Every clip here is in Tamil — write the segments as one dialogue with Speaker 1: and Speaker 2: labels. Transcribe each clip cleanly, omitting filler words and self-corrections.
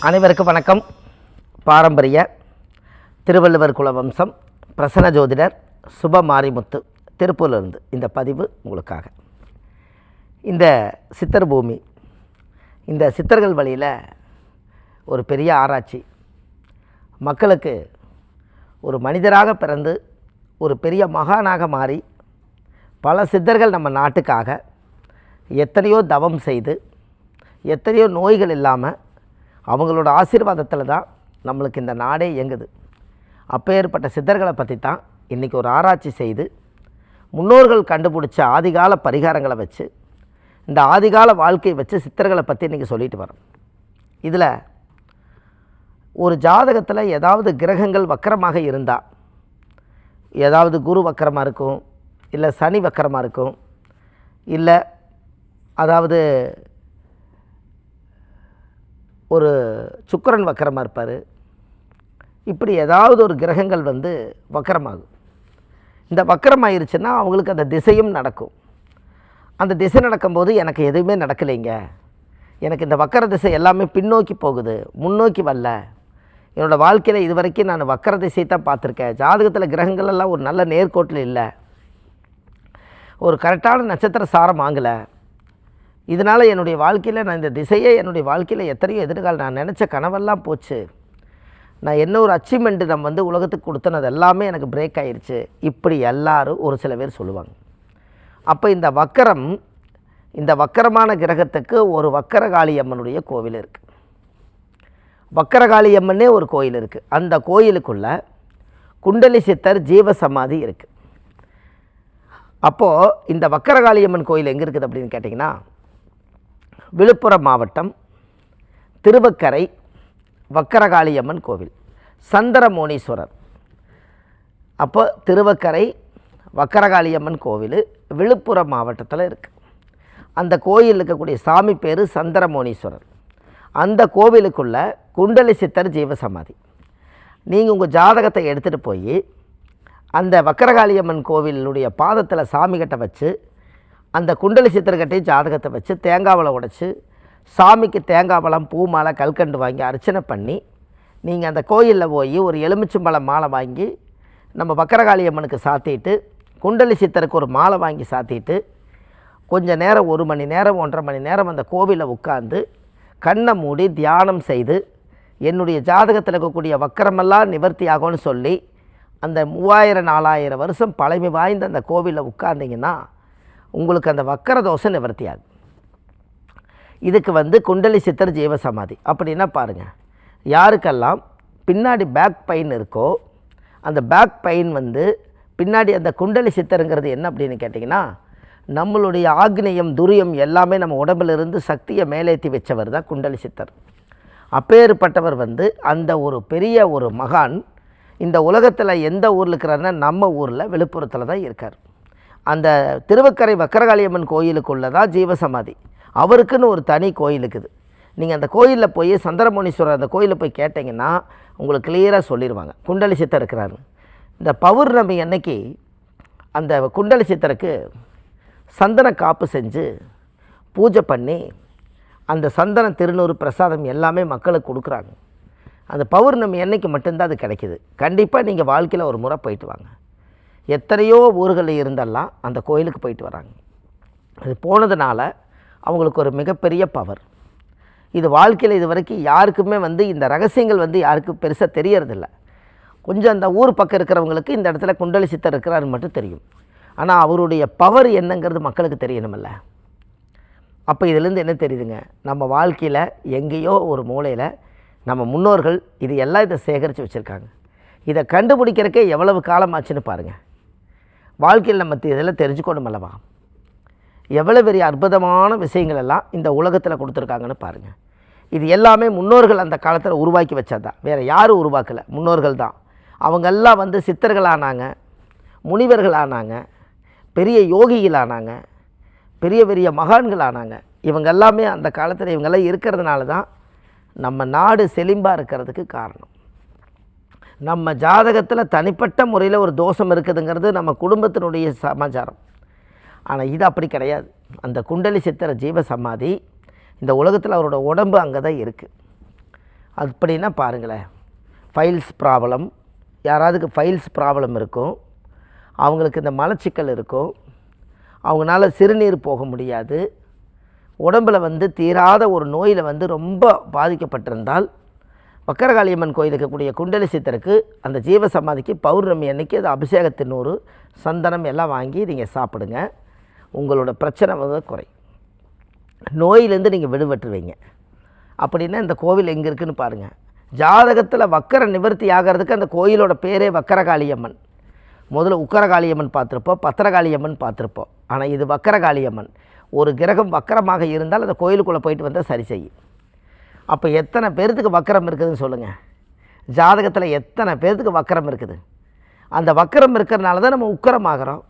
Speaker 1: அனைவருக்கும் வணக்கம். பாரம்பரிய திருவள்ளுவர் குலவம்சம் பிரசன்ன ஜோதிடர் சுப மாரிமுத்து திருப்பூரிலிருந்து இந்த பதிவு உங்களுக்காக. இந்த சித்தர் பூமி, இந்த சித்தர்கள் வழியில் ஒரு பெரிய ஆராய்ச்சி, மக்களுக்கு ஒரு மனிதராக பிறந்து ஒரு பெரிய மகானாக மாறி பல சித்தர்கள் நம்ம நாட்டுக்காக எத்தனையோ தவம் செய்து எத்தனையோ நோய்கள் இல்லாமல் அவங்களோட ஆசீர்வாதத்தில் தான் நம்மளுக்கு இந்த நாடே இயங்குது. அப்பேற்பட்ட சித்தர்களை பற்றி தான் இன்றைக்கி ஒரு ஆராய்ச்சி செய்து முன்னோர்கள் கண்டுபிடிச்ச ஆதிகால பரிகாரங்களை வச்சு இந்த ஆதிகால வாழ்க்கையை வச்சு சித்தர்களை பற்றி இன்றைக்கி சொல்லிட்டு வரோம். இதில் ஒரு ஜாதகத்தில் ஏதாவது கிரகங்கள் வக்கரமாக இருந்தால், ஏதாவது குரு வக்கரமாக இருக்கும், இல்லை சனி வக்கரமாக இருக்கும், இல்லை அதாவது ஒரு சுக்கிரன் வக்கரமாக இருப்பார், இப்படி ஏதாவது ஒரு கிரகங்கள் வக்கரமாகும். இந்த வக்கரமாயிருச்சுன்னா அவங்களுக்கு அந்த திசையும் நடக்கும். அந்த திசை நடக்கும்போது எனக்கு எதுவுமே நடக்கலைங்க, எனக்கு இந்த வக்கர திசை எல்லாமே பின்னோக்கி போகுது, முன்னோக்கி வரல, என்னோடய வாழ்க்கையில் இது வரைக்கும் நான் வக்கர திசை தான் பார்த்துருக்கேன், ஜாதகத்தில் கிரகங்கள் எல்லாம் ஒரு நல்ல நேர்கோட்டில் இல்லை, ஒரு கரெக்டான நட்சத்திர சாரம் வாங்கலை, இதனால் என்னுடைய வாழ்க்கையில் நான் இந்த திசையே என்னுடைய வாழ்க்கையில் எத்தனையோ எதிர்காலம் நான் நினச்ச கனவெல்லாம் போச்சு, நான் என்ன ஒரு அச்சீவ்மெண்ட்டு நம்ம உலகத்துக்கு கொடுத்தனது எல்லாமே எனக்கு பிரேக் ஆகிருச்சு, இப்படி எல்லாரும் ஒரு சில பேர் சொல்லுவாங்க. அப்போ இந்த வக்கரமான கிரகத்துக்கு ஒரு வக்கரகாளியம்மனுடைய கோவில் இருக்குது. வக்கரகாளியம்மனே ஒரு கோயில் இருக்குது. அந்த கோயிலுக்குள்ளே குண்டலி சித்தர் ஜீவசமாதி இருக்குது. அப்போது இந்த வக்கரகாளியம்மன் கோயில் எங்கே இருக்குது அப்படின்னு கேட்டிங்கன்னா, விழுப்புரம் மாவட்டம் திருவக்கரை வக்கரகாளியம்மன் கோவில், சந்திரமோனீஸ்வரர். அப்போ திருவக்கரை வக்கரகாளியம்மன் கோவில் விழுப்புரம் மாவட்டத்தில் இருக்குது. அந்த கோயில் இருக்கக்கூடிய சாமி பேர் சந்திரமோனீஸ்வரர். அந்த கோவிலுக்குள்ளே குண்டலி சித்தர் ஜீவசமாதி. நீங்கள் உங்கள் ஜாதகத்தை எடுத்துகிட்டு போய் அந்த வக்கரகாளியம்மன் கோவிலுடைய பாதத்தில் சாமிகிட்ட வச்சு அந்த குண்டலி சித்தர்கிட்டையும் ஜாதகத்தை வச்சு தேங்காவளை உடைச்சி சாமிக்கு தேங்காய் பழம், பூ மாலை, கல்கண்டு வாங்கி அர்ச்சனை பண்ணி நீங்கள் அந்த கோயிலில் போய் ஒரு எலுமிச்சம்பழம் மாலை வாங்கி நம்ம வக்கரகாளியம்மனுக்கு சாத்திட்டு, குண்டலி சித்தருக்கு ஒரு மாலை வாங்கி சாத்திட்டு, கொஞ்சம் நேரம் 1 மணி நேரம் 1.5 மணி நேரம் அந்த கோவிலில் உட்கார்ந்து கண்ணை மூடி தியானம் செய்து என்னுடைய ஜாதகத்தில் இருக்கக்கூடிய வக்கரமெல்லாம் நிவர்த்தி ஆகும்னு சொல்லி அந்த 3000-4000 வருஷம் பழமை வாய்ந்த அந்த கோவிலில் உட்கார்ந்திங்கன்னா உங்களுக்கு அந்த வக்கர தோஷம் நிவர்த்தி ஆகும். இதுக்கு குண்டலி சித்தர் ஜீவசமாதி அப்படின்னா பாருங்கள், யாருக்கெல்லாம் பின்னாடி பேக் பெயின் இருக்கோ அந்த பேக் பெயின் பின்னாடி அந்த குண்டலி சித்தருங்கிறது என்ன அப்படின்னு கேட்டிங்கன்னா, நம்மளுடைய ஆக்னியம் துரியம் எல்லாமே நம்ம உடம்பிலிருந்து சக்தியை மேலேற்றி வச்சவர் தான் குண்டலி சித்தர். அப்பேற்பட்டவர் அந்த ஒரு பெரிய ஒரு மகான் இந்த உலகத்தில் எந்த ஊரில் இருக்கிறாருன்னா நம்ம ஊரில் விழுப்புரத்தில் தான் இருக்கார். அந்த திருவக்கரை வக்கரகாளியம்மன் கோயிலுக்குள்ளே தான் ஜீவசமாதி. அவருக்குன்னு ஒரு தனி கோயில் இருக்குது. நீங்கள் அந்த கோயிலில் போய் சந்திரமோனீஸ்வரர் அந்த கோயிலில் போய் கேட்டிங்கன்னா உங்களுக்கு கிளியராக சொல்லிடுவாங்க குண்டலி சித்தர் இருக்கிறாரு. இந்த பௌர்ணமி அன்னைக்கு அந்த குண்டலி சித்தருக்கு சந்தன காப்பு செஞ்சு பூஜை பண்ணி அந்த சந்தன திருநூறு பிரசாதம் எல்லாமே மக்களுக்கு கொடுக்குறாங்க. அந்த பௌர்ணமி அன்னைக்கு மட்டும்தான் அது கிடைக்கிது. கண்டிப்பாக நீங்கள் வாழ்க்கையில் ஒரு முறை போயிட்டு வாங்க. எத்தனையோ ஊர்களில் இருந்தெல்லாம் அந்த கோயிலுக்கு போயிட்டு வராங்க. அது போனதுனால அவங்களுக்கு ஒரு மிகப்பெரிய பவர். இது வாழ்க்கையில் இது வரைக்கும் யாருக்குமே இந்த ரகசியங்கள் யாருக்கும் பெருசாக தெரியறதில்ல. கொஞ்சம் அந்த ஊர் பக்கம் இருக்கிறவங்களுக்கு இந்த இடத்துல குண்டலி சித்தர் இருக்கிறாருன்னு மட்டும் தெரியும். ஆனால் அவருடைய பவர் என்னங்கிறது மக்களுக்கு தெரியணுமில்ல. அப்போ இதிலேருந்து என்ன தெரியுதுங்க, நம்ம வாழ்க்கையில் எங்கேயோ ஒரு மூலையில் நம்ம முன்னோர்கள் இதை சேகரித்து வச்சுருக்காங்க. இதை கண்டுபிடிக்கிறக்கே எவ்வளவு காலமாச்சுன்னு பாருங்கள். வாழ்க்கையில் நம்ம இதெல்லாம் தெரிஞ்சுக்கணும் அல்லவா, எவ்வளோ பெரிய அற்புதமான விஷயங்கள் எல்லாம் இந்த உலகத்தில் கொடுத்துருக்காங்கன்னு பாருங்கள். இது எல்லாமே முன்னோர்கள் அந்த காலத்தில் உருவாக்கி வச்சது தான், வேறு யாரும் உருவாக்கலை, முன்னோர்கள் தான். அவங்கெல்லாம் சித்தர்களானாங்க, முனிவர்களானாங்க, பெரிய யோகிகளானாங்க, பெரிய பெரிய மகான்களானாங்க. இவங்க எல்லாமே அந்த காலத்தில் இவங்கெல்லாம் இருக்கிறதுனால தான் நம்ம நாடு செழிம்பாக இருக்கிறதுக்கு காரணம். நம்ம ஜாதகத்தில் தனிப்பட்ட முறையில் ஒரு தோஷம் இருக்குதுங்கிறது நம்ம குடும்பத்தினுடைய சமாச்சாரம். ஆனால் இது அப்படி கிடையாது. அந்த குண்டலி சித்தர ஜீவசமாதி இந்த உலகத்தில் அவரோட உடம்பு அங்கே தான் இருக்குது. அப்படின்னா பாருங்களேன், ஃபைல்ஸ் ப்ராப்ளம், யாராவதுக்கு ஃபைல்ஸ் ப்ராப்ளம் இருக்கும், அவங்களுக்கு இந்த மலச்சிக்கல் இருக்கும், அவங்களால சிறுநீர் போக முடியாது, உடம்பில் வந்து தீராத ஒரு நோயில் வந்து ரொம்ப பாதிக்கப்பட்டிருந்தால் வக்கரகாளியம்மன் கோயில் இருக்கக்கூடிய குண்டலி சித்தருக்கு அந்த ஜீவசமாதிக்கு பௌர்ணமி அன்னைக்கு அது அபிஷேகத்தினூறு சந்தனம் எல்லாம் வாங்கி நீங்கள் சாப்பிடுங்க. உங்களோட பிரச்சனை வந்து குறையும், நோயிலேருந்து நீங்கள் விடுபட்டுருவீங்க. அப்படின்னா இந்த கோவில் எங்கே இருக்குதுன்னு பாருங்கள். ஜாதகத்தில் வக்கர நிவர்த்தி ஆகிறதுக்கு அந்த கோயிலோட பேரே வக்கரகாளியம்மன். முதல்ல உக்கரகாளியம்மன் பார்த்துருப்போம், பத்திரகாளியம்மன் பார்த்துருப்போம். ஆனால் இது வக்கரகாளியம்மன். ஒரு கிரகம் வக்கரமாக இருந்தால் அந்த கோயிலுக்குள்ளே போயிட்டு வந்தால் சரி செய்யும். அப்போ எத்தனை பேர்த்துக்கு வக்கரம் இருக்குதுன்னு சொல்லுங்கள். ஜாதகத்தில் எத்தனை பேர்த்துக்கு வக்கரம் இருக்குது? அந்த வக்கரம் இருக்கிறனால தான் நம்ம உக்கரமாகிறோம்.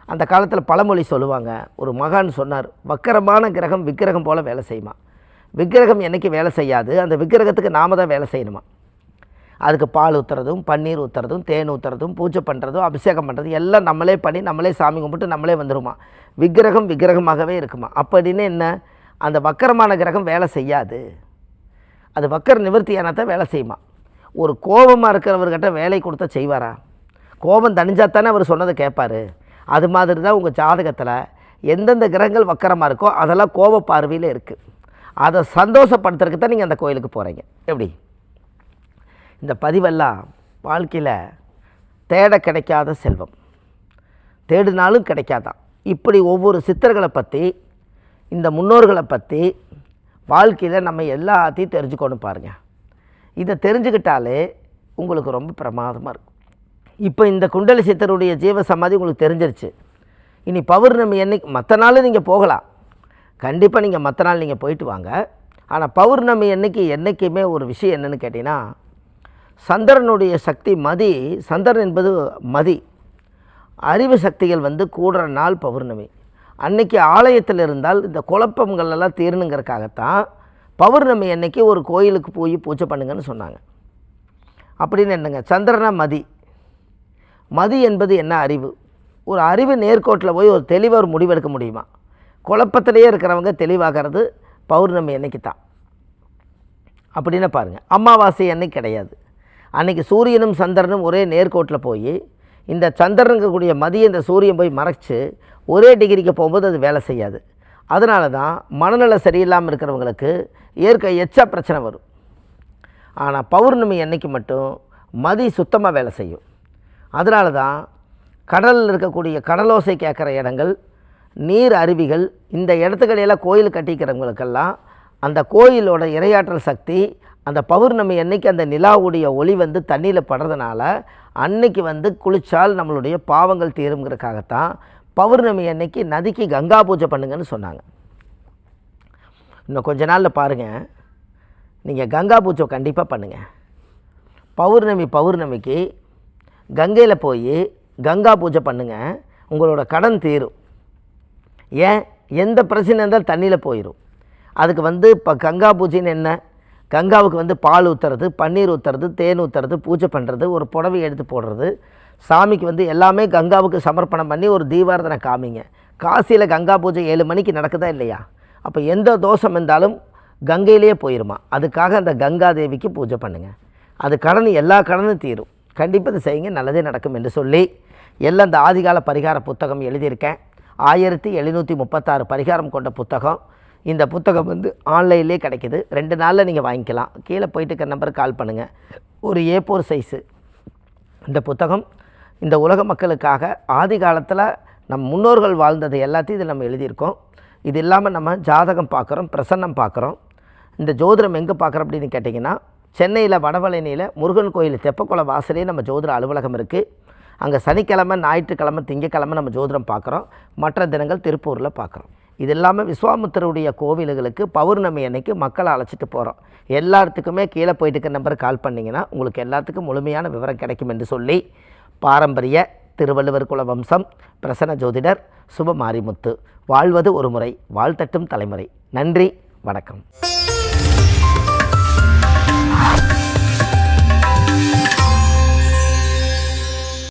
Speaker 1: அந்த காலத்தில் பழமொழி சொல்லுவாங்க, ஒரு மகான் சொன்னார், வக்கரமான கிரகம் விக்கிரகம் போல் வேலை செய்யுமா. விக்கிரகம் என்றைக்கு வேலை செய்யாது, அந்த விக்கிரகத்துக்கு நாம தான் வேலை செய்யணுமா. அதுக்கு பால் ஊற்றுறதும், பன்னீர் ஊற்றுறதும், தேன் ஊற்றுறதும், பூஜை பண்ணுறதும், அபிஷேகம் பண்ணுறதும் எல்லாம் நம்மளே பண்ணி நம்மளே சாமி கும்பிட்டு நம்மளே வந்துடுமா. விக்கிரகம் விக்கிரகமாகவே இருக்குமா. அப்படின்னு என்ன, அந்த வக்கரமான கிரகம் வேலை செய்யாது, அது வக்கர நிவர்த்தியான தான் வேலை செய்யுமா. ஒரு கோபமாக இருக்கிறவர்கிட்ட வேலை கொடுத்தா செய்வாரா? கோபம் தணிஞ்சாத்தானே அவர் சொன்னதை கேட்பார். அது மாதிரி தான் உங்கள் ஜாதகத்தில் எந்தெந்த கிரகங்கள் வக்கரமாக இருக்கோ அதெல்லாம் கோப பார்வையில் இருக்குது. அதை சந்தோஷப்படுத்துறதுக்கு தான் நீங்கள் அந்த கோயிலுக்கு போகிறீங்க. எப்படி இந்த பதிவெல்லாம் வாழ்க்கையில் தேட கிடைக்காத செல்வம், தேடினாலும் கிடைக்காதான். இப்படி ஒவ்வொரு சித்தர்களை பற்றி, இந்த முன்னோர்களை பற்றி வாழ்க்கையில் நம்ம எல்லாத்தையும் தெரிஞ்சுக்கணும் பாருங்கள். இதை தெரிஞ்சுக்கிட்டாலே உங்களுக்கு ரொம்ப பிரமாதமாக இருக்கும். இப்போ இந்த குண்டலி சித்தருடைய ஜீவசமாதி உங்களுக்கு தெரிஞ்சிருச்சு. இனி பௌர்ணமி என்னைக்கு, மற்ற நாள் நீங்கள் போகலாம், கண்டிப்பாக நீங்கள் மற்ற நாள் நீங்கள் போயிட்டு வாங்க. ஆனால் பௌர்ணமி அன்னைக்கு என்றைக்குமே ஒரு விஷயம் என்னென்னு கேட்டிங்கன்னா, சந்திரனுடைய சக்தி மதி, சந்திரன் என்பது மதி, அறிவு சக்திகள் வந்து கூடுற நாள் பௌர்ணமி. அன்னைக்கு ஆலயத்தில் இருந்தால் இந்த குழப்பங்கள் எல்லாம் தீரணுங்கிறதுக்காகத்தான் பௌர்ணமி அன்னைக்கு ஒரு கோயிலுக்கு போய் பூஜை பண்ணுங்கன்னு சொன்னாங்க. அப்படின்னு என்னங்க, சந்திரனா மதி, மதி என்பது என்ன, அறிவு. ஒரு அறிவு நேர்கோட்டில் போய் ஒரு தெளிவாக ஒரு முடிவெடுக்க முடியுமா? குழப்பத்திலேயே இருக்கிறவங்க தெளிவாகிறது பௌர்ணமி அன்னைக்கு தான். அப்படின்னு பாருங்கள், அமாவாசை அன்னைக்கு கிடையாது. அன்றைக்கி சூரியனும் சந்திரனும் ஒரே நேர்கோட்டில் போய் இந்த சந்திரனுக்கக்கூடிய மதியம் இந்த சூரியன் போய் மறைச்சி ஒரே டிகிரிக்கு போகும்போது அது வேலை செய்யாது. அதனால தான் மனநல சரியில்லாமல் இருக்கிறவங்களுக்கு எச்சா பிரச்சனை வரும். ஆனால் பௌர்ணமி அன்னைக்கு மட்டும் மதி சுத்தமாக வேலை செய்யும். அதனால தான் கடலில் இருக்கக்கூடிய கடலோசை கேட்குற இடங்கள், நீர் அருவிகள், இந்த இடத்துக்களையெல்லாம் கோயில் கட்டிக்கிறவங்களுக்கெல்லாம் அந்த கோயிலோட இரையாற்றல் சக்தி அந்த பௌர்ணமி அன்னைக்கு அந்த நிலாவுடைய ஒளி வந்து தண்ணியில் படுறதுனால அன்னைக்கு வந்து குளித்தால் நம்மளுடைய பாவங்கள் தீருங்கிறதுக்காகத்தான் பௌர்ணமி அன்னைக்கு நதிக்கு கங்கா பூஜை பண்ணுங்கன்னு சொன்னாங்க. இன்னும் கொஞ்ச நாளில் பாருங்கள், நீங்கள் கங்கா பூஜை கண்டிப்பாக பண்ணுங்கள். பௌர்ணமிக்கு கங்கையில் போய் கங்கா பூஜை பண்ணுங்கள், உங்களோட கடன் தீரும். ஏன், எந்த பிரச்சனை இருந்தாலும் தண்ணியில் போயிடும். அதுக்கு வந்து இப்போ கங்கா பூஜைன்னு என்ன, கங்காவுக்கு வந்து பால் ஊற்றுறது, பன்னீர் ஊற்றுறது, தேன் ஊற்றுறது, பூஜை பண்ணுறது, ஒரு புடவை எடுத்து போடுறது, சாமிக்கு வந்து எல்லாமே கங்காவுக்கு சமர்ப்பணம் பண்ணி ஒரு தீபாரதனை காமிங்க. காசியில் கங்கா பூஜை 7 மணிக்கு நடக்குதா இல்லையா? அப்போ எந்த தோஷம் இருந்தாலும் கங்கையிலேயே போயிடுமா. அதுக்காக அந்த கங்கா தேவிக்கு பூஜை பண்ணுங்கள். அது கடன், எல்லா கடனும் தீரும். கண்டிப்பாக இது செய்யுங்க, நல்லதே நடக்கும் என்று சொல்லி எல்லாம் இந்த ஆதிகால பரிகார புத்தகம் எழுதியிருக்கேன். 1736 பரிகாரம் கொண்ட புத்தகம். இந்த புத்தகம் வந்து ஆன்லைன்லேயே கிடைக்கிது, 2 நாளில் நீங்கள் வாங்கிக்கலாம். கீழே போயிட்டு இருக்க நம்பருக்கு கால் பண்ணுங்கள். ஒரு A4 சைஸு இந்த புத்தகம். இந்த உலக மக்களுக்காக ஆதி காலத்தில் நம் முன்னோர்கள் வாழ்ந்தது எல்லாத்தையும் இதில் நம்ம எழுதியிருக்கோம். இது இல்லாமல் நம்ம ஜாதகம் பார்க்குறோம், பிரசன்னம் பார்க்குறோம். இந்த ஜோதிடம் எங்கே பார்க்குறோம் அப்படின்னு கேட்டிங்கன்னா, சென்னையில் வடபழனியில் முருகன் கோயில் தெப்பக்குளம் வாசலே நம்ம ஜோதிட அலுவலகம் இருக்குது. அங்கே சனிக்கிழமை, ஞாயிற்றுக்கிழமை, திங்கக்கிழமை நம்ம ஜோதிடம் பார்க்குறோம். மற்ற தினங்கள் திருப்பூரில் பார்க்குறோம். இது இல்லாமல் விஸ்வாமித்திரருடைய கோவில்களுக்கு பௌர்ணமி அன்னைக்கு மக்களை அழைச்சிட்டு போகிறோம். எல்லாத்துக்குமே கீழே போயிட்டு இருக்க நம்பருக்கு கால் பண்ணிங்கன்னா உங்களுக்கு எல்லாத்துக்கும் முழுமையான விவரம் கிடைக்கும் என்று சொல்லி, பாரம்பரிய திருவள்ளுவர் குல வம்சம் பிரசன்ன ஜோதிடர் சுப மாரிமுத்து. வாழ்வது ஒரு முறை, வாழ்த்தட்டும் தலைமுறை. நன்றி, வணக்கம்.